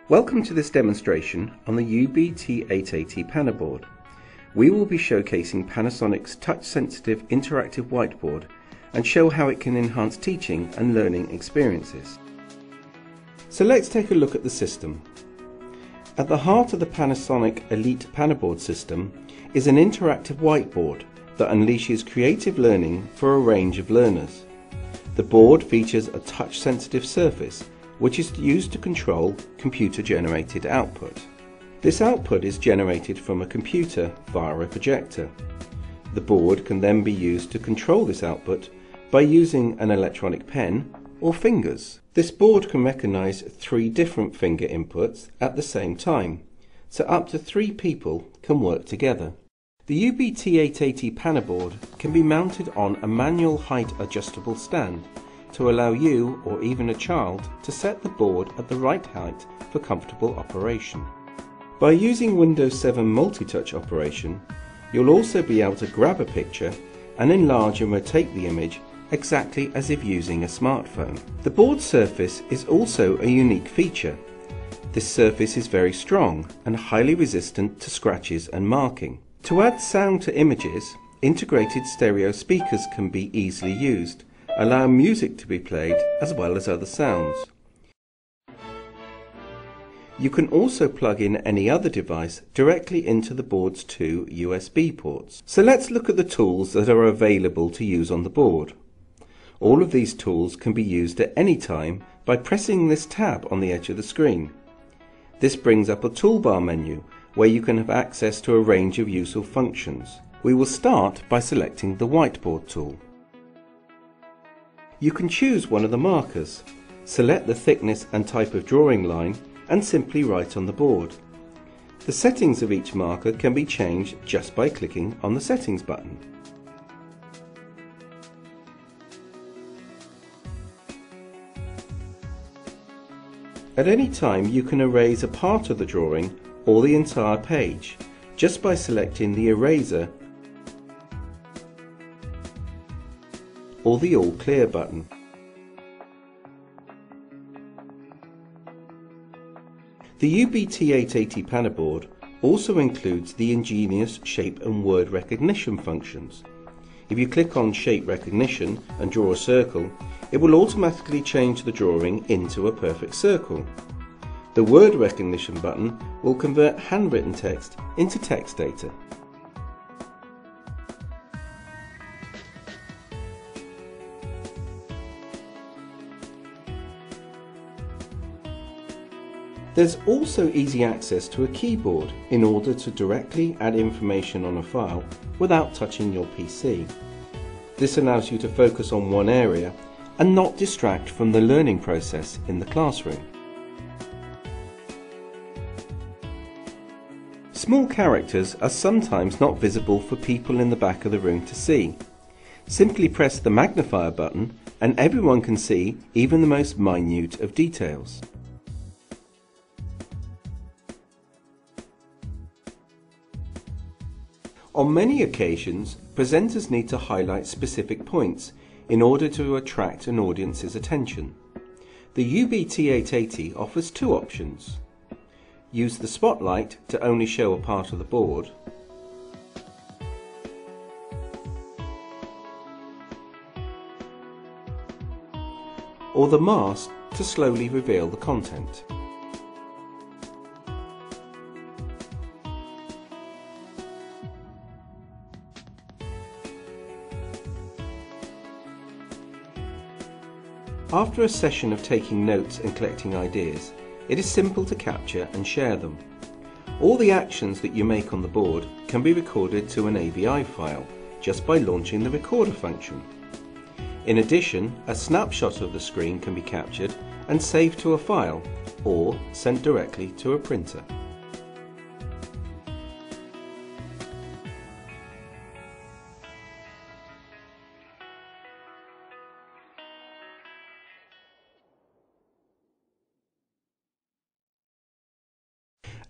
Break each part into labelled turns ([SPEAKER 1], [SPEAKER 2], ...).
[SPEAKER 1] Welcome to this demonstration on the UBT880 Panaboard. We will be showcasing Panasonic's touch-sensitive interactive whiteboard and show how it can enhance teaching and learning experiences. So let's take a look at the system. At the heart of the Panasonic Elite Panaboard system is an interactive whiteboard that unleashes creative learning for a range of learners. The board features a touch-sensitive surface which is used to control computer-generated output. This output is generated from a computer via a projector. The board can then be used to control this output by using an electronic pen or fingers. This board can recognize 3 different finger inputs at the same time, so up to 3 people can work together. The UBT880 Panaboard can be mounted on a manual height adjustable stand to allow you or even a child to set the board at the right height for comfortable operation. By using Windows 7 multi-touch operation, you'll also be able to grab a picture and enlarge and rotate the image exactly as if using a smartphone. The board surface is also a unique feature. This surface is very strong and highly resistant to scratches and marking. To add sound to images, integrated stereo speakers can be easily used, allowing music to be played as well as other sounds. You can also plug in any other device directly into the board's 2 USB ports. So let's look at the tools that are available to use on the board. All of these tools can be used at any time by pressing this tab on the edge of the screen. This brings up a toolbar menu where you can have access to a range of useful functions. We will start by selecting the whiteboard tool. You can choose one of the markers, select the thickness and type of drawing line and simply write on the board. The settings of each marker can be changed just by clicking on the settings button. At any time you can erase a part of the drawing or the entire page just by selecting the eraser or the All Clear button. The UBT880 Panaboard also includes the ingenious shape and word recognition functions. If you click on shape recognition and draw a circle, it will automatically change the drawing into a perfect circle. The word recognition button will convert handwritten text into text data. There's also easy access to a keyboard in order to directly add information on a file without touching your PC. This allows you to focus on one area and not distract from the learning process in the classroom. Small characters are sometimes not visible for people in the back of the room to see. Simply press the magnifier button and everyone can see even the most minute of details. On many occasions, presenters need to highlight specific points in order to attract an audience's attention. The UBT880 offers 2 options. Use the spotlight to only show a part of the board, or the mask to slowly reveal the content. After a session of taking notes and collecting ideas, it is simple to capture and share them. All the actions that you make on the board can be recorded to an AVI file just by launching the recorder function. In addition, a snapshot of the screen can be captured and saved to a file or sent directly to a printer.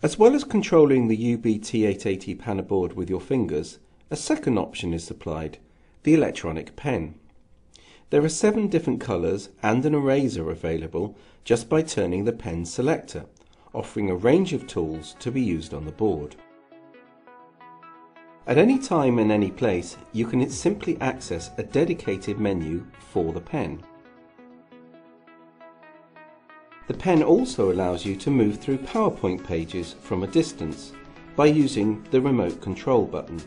[SPEAKER 1] As well as controlling the UBT880 Panaboard with your fingers, a second option is supplied, the electronic pen. There are 7 different colours and an eraser available just by turning the pen selector offering a range of tools to be used on the board. At any time and any place, you can simply access a dedicated menu for the pen. The pen also allows you to move through PowerPoint pages from a distance by using the remote control button.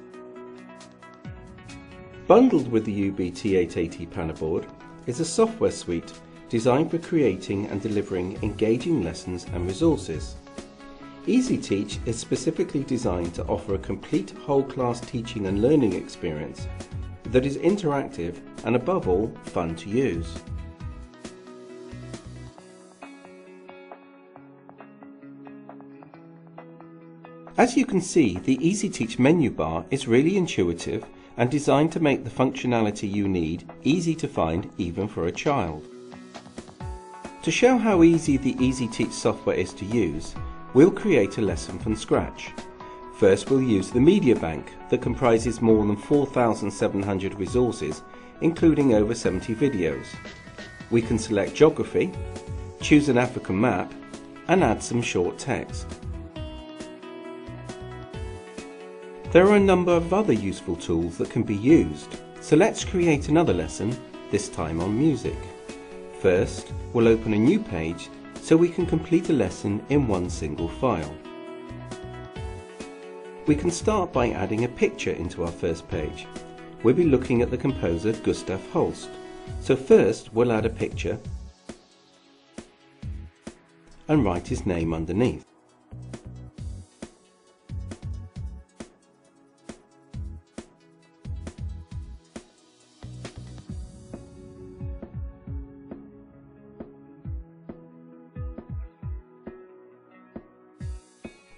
[SPEAKER 1] Bundled with the UBT880 Panaboard is a software suite designed for creating and delivering engaging lessons and resources. EasyTeach is specifically designed to offer a complete whole class teaching and learning experience that is interactive and above all fun to use. As you can see, the EasyTeach menu bar is really intuitive and designed to make the functionality you need easy to find even for a child. To show how easy the EasyTeach software is to use, we'll create a lesson from scratch. First, we'll use the media bank that comprises more than 4,700 resources, including over 70 videos. We can select geography, choose an African map, and add some short text. There are a number of other useful tools that can be used, so let's create another lesson, this time on music. First, we'll open a new page so we can complete a lesson in one single file. We can start by adding a picture into our first page. We'll be looking at the composer Gustav Holst. So first we'll add a picture and write his name underneath.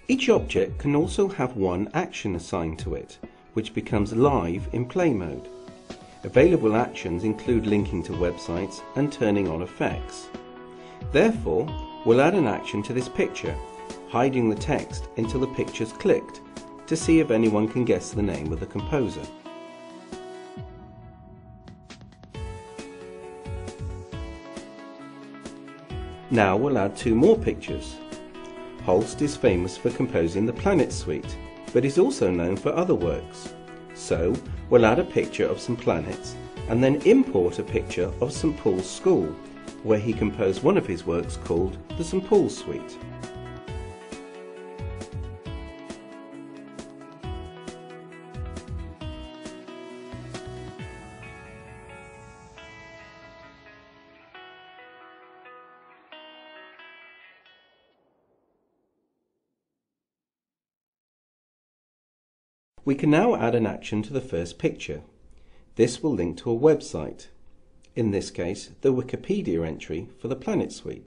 [SPEAKER 1] Each object can also have one action assigned to it, which becomes live in play mode. Available actions include linking to websites and turning on effects. Therefore, we'll add an action to this picture, hiding the text until the picture's clicked to see if anyone can guess the name of the composer. Now we'll add two more pictures. Holst is famous for composing the Planet Suite, but is also known for other works. So we'll add a picture of some planets and then import a picture of St. Paul's School, where he composed one of his works called the St. Paul's Suite. We can now add an action to the first picture. This will link to a website, in this case the Wikipedia entry for the Planet Suite.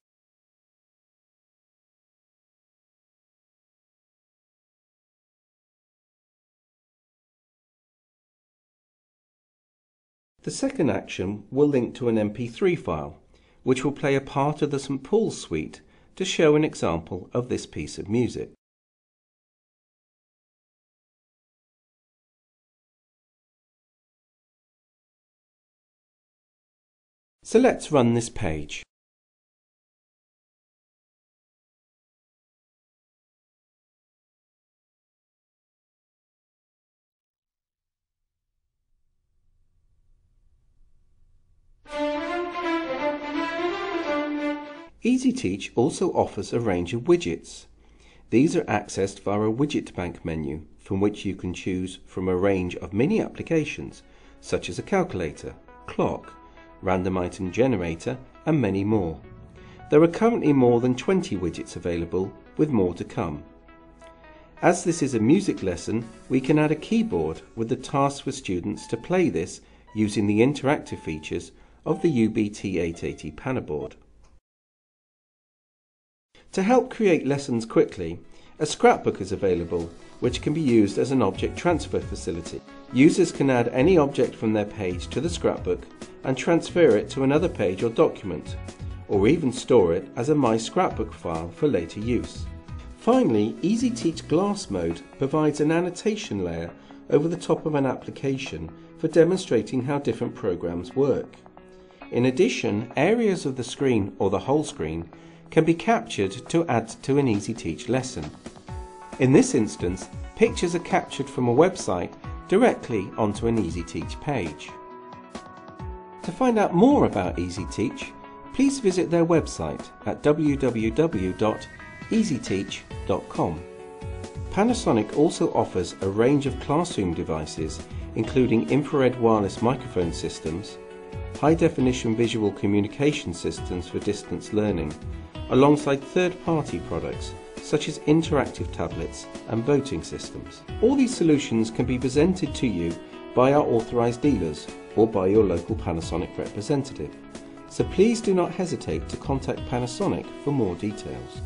[SPEAKER 1] The second action will link to an MP3 file, which will play a part of the St. Paul's Suite to show an example of this piece of music. So let's run this page. EasyTeach also offers a range of widgets. These are accessed via a widget bank menu from which you can choose from a range of mini applications such as a calculator, clock, random item generator and many more. There are currently more than 20 widgets available, with more to come. As this is a music lesson, we can add a keyboard with the task for students to play this using the interactive features of the UBT880 Panaboard. To help create lessons quickly, a scrapbook is available, which can be used as an object transfer facility. Users can add any object from their page to the scrapbook and transfer it to another page or document, or even store it as a My Scrapbook file for later use. Finally, EasyTeach Glass Mode provides an annotation layer over the top of an application for demonstrating how different programs work. In addition, areas of the screen or the whole screen can be captured to add to an EasyTeach lesson. In this instance, pictures are captured from a website directly onto an EasyTeach page. To find out more about EasyTeach, please visit their website at www.easyteach.com. Panasonic also offers a range of classroom devices including infrared wireless microphone systems, high-definition visual communication systems for distance learning, alongside third-party products such as interactive tablets and voting systems. All these solutions can be presented to you by our authorised dealers or by your local Panasonic representative, so please do not hesitate to contact Panasonic for more details.